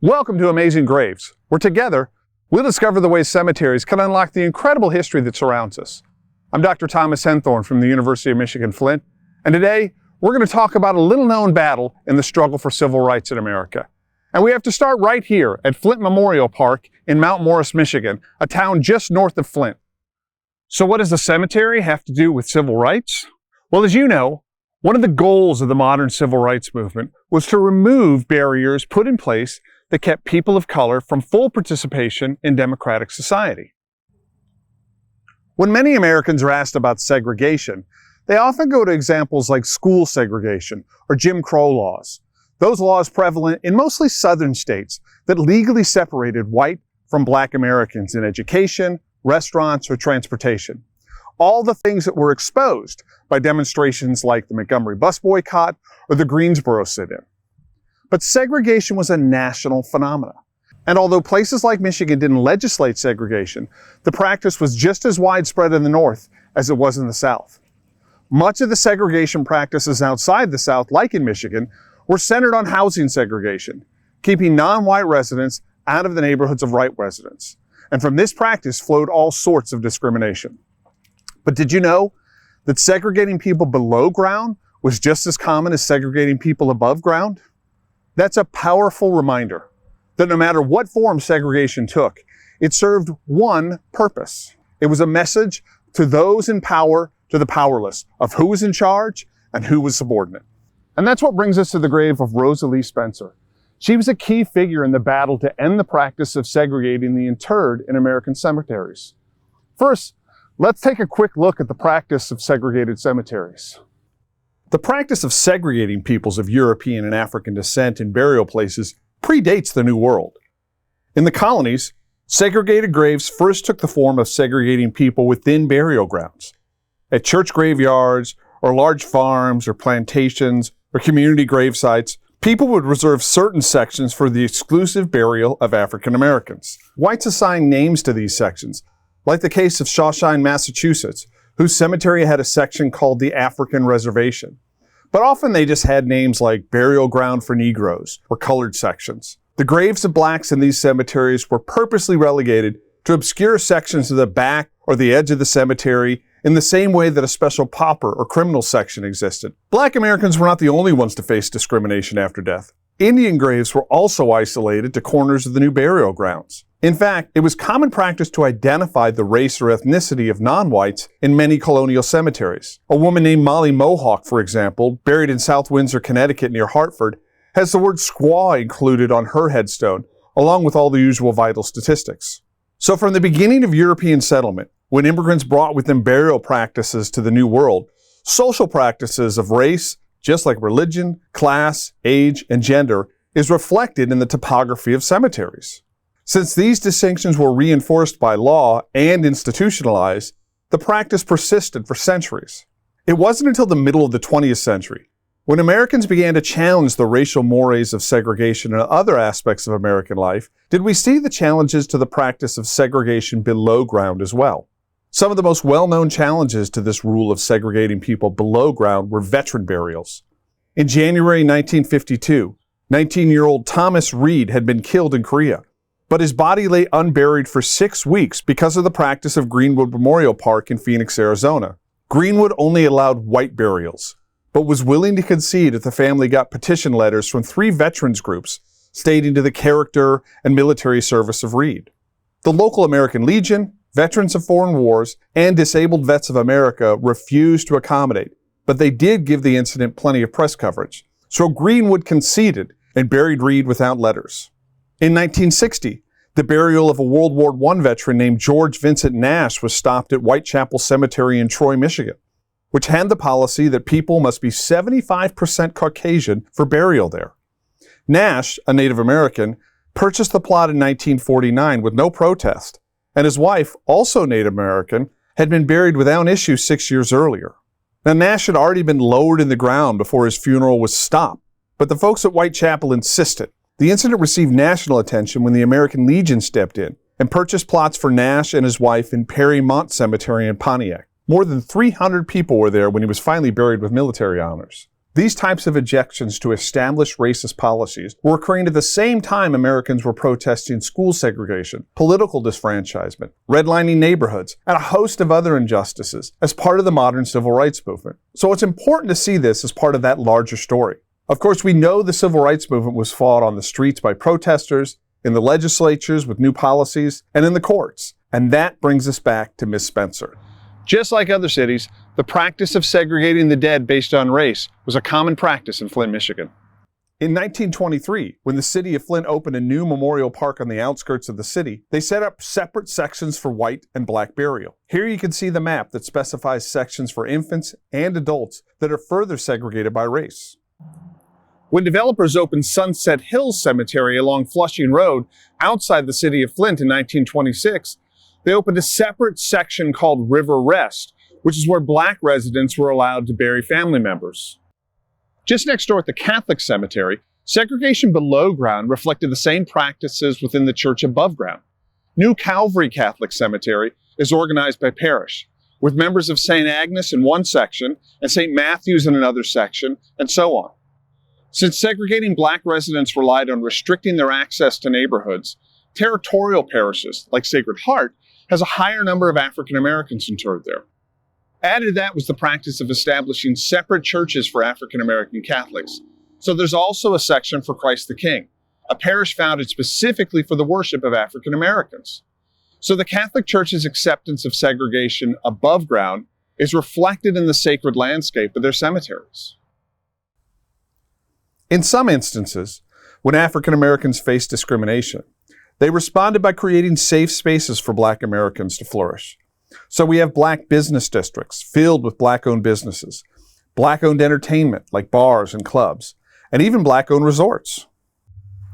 Welcome to Amazing Graves, where together we'll discover the ways cemeteries can unlock the incredible history that surrounds us. I'm Dr. Thomas Henthorn from the University of Michigan, Flint, and today we're going to talk about a little-known battle in the struggle for civil rights in America. And we have to start right here at Flint Memorial Park in Mount Morris, Michigan, a town just north of Flint. So what does a cemetery have to do with civil rights? Well, as you know, one of the goals of the modern civil rights movement was to remove barriers put in place that kept people of color from full participation in democratic society. When many Americans are asked about segregation, they often go to examples like school segregation or Jim Crow laws. Those laws prevalent in mostly southern states that legally separated white from black Americans in education, restaurants, or transportation. All the things that were exposed by demonstrations like the Montgomery bus boycott or the Greensboro sit-in. But segregation was a national phenomenon. And although places like Michigan didn't legislate segregation, the practice was just as widespread in the North as it was in the South. Much of the segregation practices outside the South, like in Michigan, were centered on housing segregation, keeping non-white residents out of the neighborhoods of white residents. And from this practice flowed all sorts of discrimination. But did you know that segregating people below ground was just as common as segregating people above ground? That's a powerful reminder that no matter what form segregation took, it served one purpose. It was a message to those in power, to the powerless, of who was in charge and who was subordinate. And that's what brings us to the grave of Rosalie Spencer. She was a key figure in the battle to end the practice of segregating the interred in American cemeteries. First, let's take a quick look at the practice of segregated cemeteries. The practice of segregating peoples of European and African descent in burial places predates the New World. In the colonies, segregated graves first took the form of segregating people within burial grounds. At church graveyards, or large farms, or plantations, or community grave sites, people would reserve certain sections for the exclusive burial of African Americans. Whites assigned names to these sections, like the case of Shawshine, Massachusetts, whose cemetery had a section called the African Reservation. But often they just had names like Burial Ground for Negroes or colored sections. The graves of blacks in these cemeteries were purposely relegated to obscure sections of the back or the edge of the cemetery in the same way that a special pauper or criminal section existed. Black Americans were not the only ones to face discrimination after death. Indian graves were also isolated to corners of the new burial grounds. In fact, it was common practice to identify the race or ethnicity of non-whites in many colonial cemeteries. A woman named Molly Mohawk, for example, buried in South Windsor, Connecticut near Hartford, has the word squaw included on her headstone, along with all the usual vital statistics. So from the beginning of European settlement, when immigrants brought with them burial practices to the New World, social practices of race, just like religion, class, age, and gender, is reflected in the topography of cemeteries. Since these distinctions were reinforced by law and institutionalized, the practice persisted for centuries. It wasn't until the middle of the 20th century, when Americans began to challenge the racial mores of segregation and other aspects of American life, did we see the challenges to the practice of segregation below ground as well. Some of the most well-known challenges to this rule of segregating people below ground were veteran burials. In January 1952, 19-year-old Thomas Reed had been killed in Korea, but his body lay unburied for 6 weeks because of the practice of Greenwood Memorial Park in Phoenix, Arizona. Greenwood only allowed white burials, but was willing to concede if the family got petition letters from 3 veterans groups stating to the character and military service of Reed. The local American Legion, Veterans of Foreign Wars, and Disabled Vets of America refused to accommodate, but they did give the incident plenty of press coverage. So Greenwood conceded and buried Reed without letters. In 1960, the burial of a World War I veteran named George Vincent Nash was stopped at Whitechapel Cemetery in Troy, Michigan, which had the policy that people must be 75% Caucasian for burial there. Nash, a Native American, purchased the plot in 1949 with no protest, and his wife, also Native American, had been buried without issue 6 years earlier. Now, Nash had already been lowered in the ground before his funeral was stopped, but the folks at Whitechapel insisted. The incident received national attention when the American Legion stepped in and purchased plots for Nash and his wife in Perry Mont Cemetery in Pontiac. More than 300 people were there when he was finally buried with military honors. These types of objections to established racist policies were occurring at the same time Americans were protesting school segregation, political disfranchisement, redlining neighborhoods, and a host of other injustices as part of the modern civil rights movement. So it's important to see this as part of that larger story. Of course, we know the civil rights movement was fought on the streets by protesters, in the legislatures with new policies, and in the courts. And that brings us back to Miss Spencer. Just like other cities, the practice of segregating the dead based on race was a common practice in Flint, Michigan. In 1923, when the city of Flint opened a new memorial park on the outskirts of the city, they set up separate sections for white and black burial. Here you can see the map that specifies sections for infants and adults that are further segregated by race. When developers opened Sunset Hills Cemetery along Flushing Road outside the city of Flint in 1926, they opened a separate section called River Rest, which is where black residents were allowed to bury family members. Just next door at the Catholic cemetery, segregation below ground reflected the same practices within the church above ground. New Calvary Catholic Cemetery is organized by parish, with members of St. Agnes in one section and St. Matthew's in another section, and so on. Since segregating black residents relied on restricting their access to neighborhoods, territorial parishes, like Sacred Heart, has a higher number of African Americans interred there. Added to that was the practice of establishing separate churches for African American Catholics. So there's also a section for Christ the King, a parish founded specifically for the worship of African Americans. So the Catholic Church's acceptance of segregation above ground is reflected in the sacred landscape of their cemeteries. In some instances, when African Americans faced discrimination, they responded by creating safe spaces for Black Americans to flourish. So we have Black business districts filled with Black-owned businesses, Black-owned entertainment like bars and clubs, and even Black-owned resorts.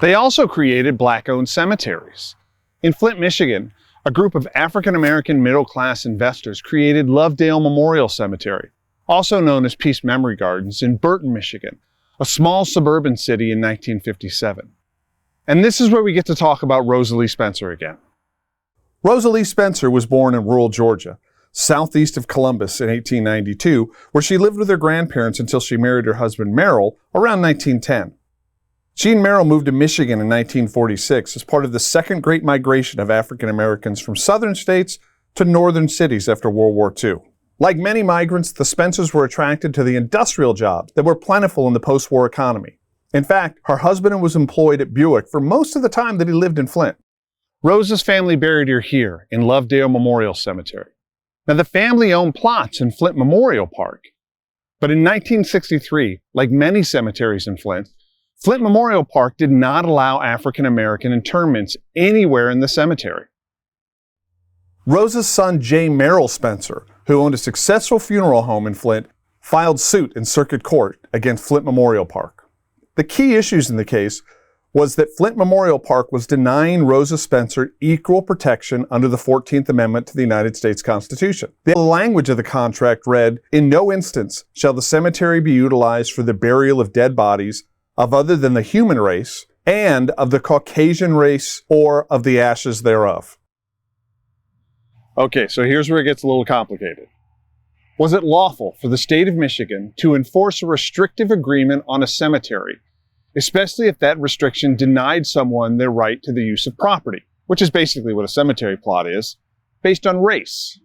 They also created Black-owned cemeteries. In Flint, Michigan, a group of African American middle-class investors created Lovedale Memorial Cemetery, also known as Peace Memory Gardens, in Burton, Michigan, a small suburban city in 1957. And this is where we get to talk about Rosalie Spencer again. Rosalie Spencer was born in rural Georgia, southeast of Columbus in 1892, where she lived with her grandparents until she married her husband Merrill around 1910. She and Merrill moved to Michigan in 1946 as part of the second great migration of African Americans from southern states to northern cities after World War II. Like many migrants, the Spencers were attracted to the industrial jobs that were plentiful in the post-war economy. In fact, her husband was employed at Buick for most of the time that he lived in Flint. Rosa's family buried her here in Lovedale Memorial Cemetery. Now, the family owned plots in Flint Memorial Park. But in 1963, like many cemeteries in Flint, Flint Memorial Park did not allow African American interments anywhere in the cemetery. Rosa's son, J. Merrill Spencer, who owned a successful funeral home in Flint, filed suit in circuit court against Flint Memorial Park. The key issues in the case was that Flint Memorial Park was denying Rosa Spencer equal protection under the 14th Amendment to the United States Constitution. The language of the contract read, "In no instance shall the cemetery be utilized for the burial of dead bodies of other than the human race and of the Caucasian race or of the ashes thereof." Okay, so here's where it gets a little complicated. Was it lawful for the state of Michigan to enforce a restrictive agreement on a cemetery, especially if that restriction denied someone their right to the use of property, which is basically what a cemetery plot is, based on race?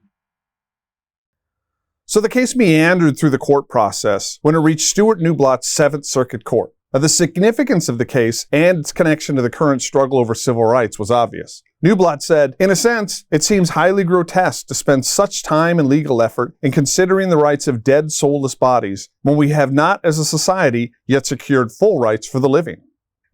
So the case meandered through the court process when it reached Stuart Newblott's Seventh Circuit Court. Now, the significance of the case and its connection to the current struggle over civil rights was obvious. Newblott said, "In a sense, it seems highly grotesque to spend such time and legal effort in considering the rights of dead soulless bodies when we have not, as a society, yet secured full rights for the living."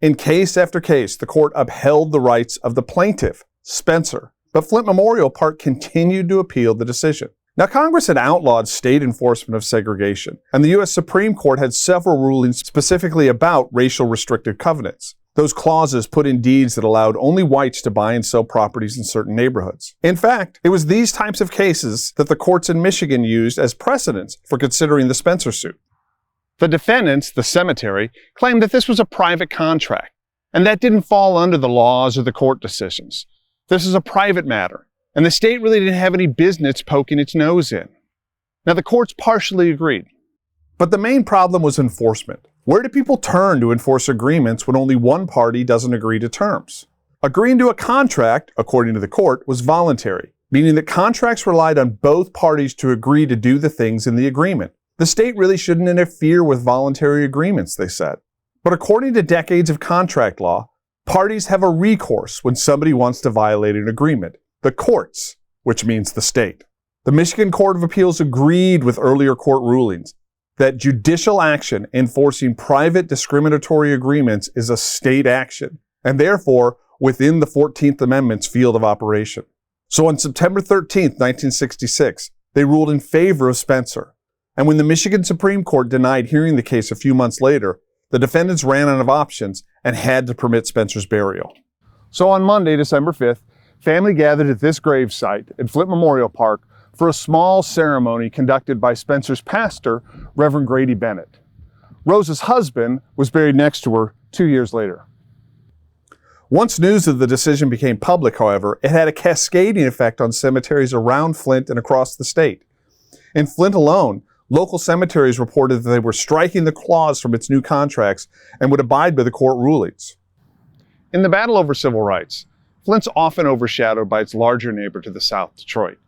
In case after case, the court upheld the rights of the plaintiff, Spencer, but Flint Memorial Park continued to appeal the decision. Now, Congress had outlawed state enforcement of segregation, and the U.S. Supreme Court had several rulings specifically about racial restrictive covenants. Those clauses put in deeds that allowed only whites to buy and sell properties in certain neighborhoods. In fact, it was these types of cases that the courts in Michigan used as precedents for considering the Spencer suit. The defendants, the cemetery, claimed that this was a private contract, and that didn't fall under the laws or the court decisions. This is a private matter, and the state really didn't have any business poking its nose in. Now, the courts partially agreed, but the main problem was enforcement. Where do people turn to enforce agreements when only one party doesn't agree to terms? Agreeing to a contract, according to the court, was voluntary, meaning that contracts relied on both parties to agree to do the things in the agreement. The state really shouldn't interfere with voluntary agreements, they said. But according to decades of contract law, parties have a recourse when somebody wants to violate an agreement: the courts, which means the state. The Michigan Court of Appeals agreed with earlier court rulings that judicial action enforcing private discriminatory agreements is a state action, and therefore within the 14th Amendment's field of operation. So on September 13, 1966, they ruled in favor of Spencer. And when the Michigan Supreme Court denied hearing the case a few months later, the defendants ran out of options and had to permit Spencer's burial. So on Monday, December 5th, family gathered at this gravesite at Flint Memorial Park for a small ceremony conducted by Spencer's pastor, Reverend Grady Bennett. Rosa's husband was buried next to her 2 years later. Once news of the decision became public, however, it had a cascading effect on cemeteries around Flint and across the state. In Flint alone, local cemeteries reported that they were striking the clause from its new contracts and would abide by the court rulings. In the battle over civil rights, Flint's often overshadowed by its larger neighbor to the south, Detroit.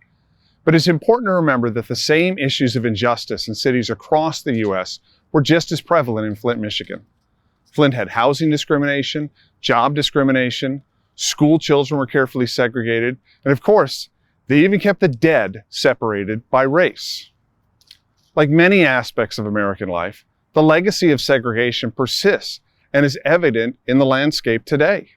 But it's important to remember that the same issues of injustice in cities across the U.S. were just as prevalent in Flint, Michigan. Flint had housing discrimination, job discrimination, school children were carefully segregated, and of course, they even kept the dead separated by race. Like many aspects of American life, the legacy of segregation persists and is evident in the landscape today.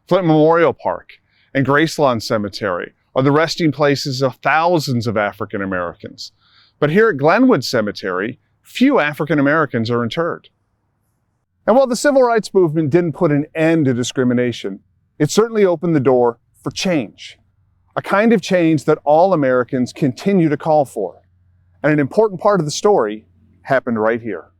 Flint Memorial Park and Gracelawn Cemetery are the resting places of thousands of African Americans. But here at Glenwood Cemetery, few African Americans are interred. And while the civil rights movement didn't put an end to discrimination, it certainly opened the door for change. A kind of change that all Americans continue to call for. And an important part of the story happened right here.